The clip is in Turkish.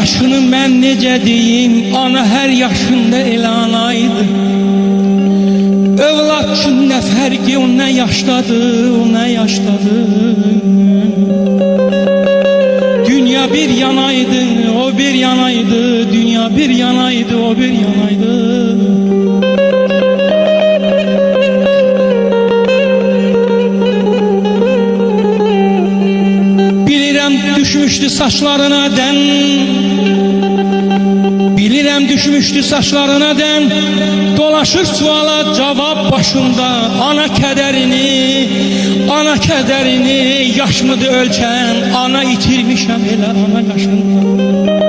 yaşını mən necə deyim, ana hər yaşında elə anaydı. Övlad üçün nə fərqi, o nə yaşdadır, o nə yaşdadır. Dünya bir yanaydı, o bir yanaydı. Dünya bir yanaydı, o bir yanaydı. Düşmüştü saçlarına den, bilirəm düşmüştü saçlarına den. Dolaşır suala cevap başında. Ana kederini yaş mıdır ölçen, ana itirmişəm elə ana yaşında.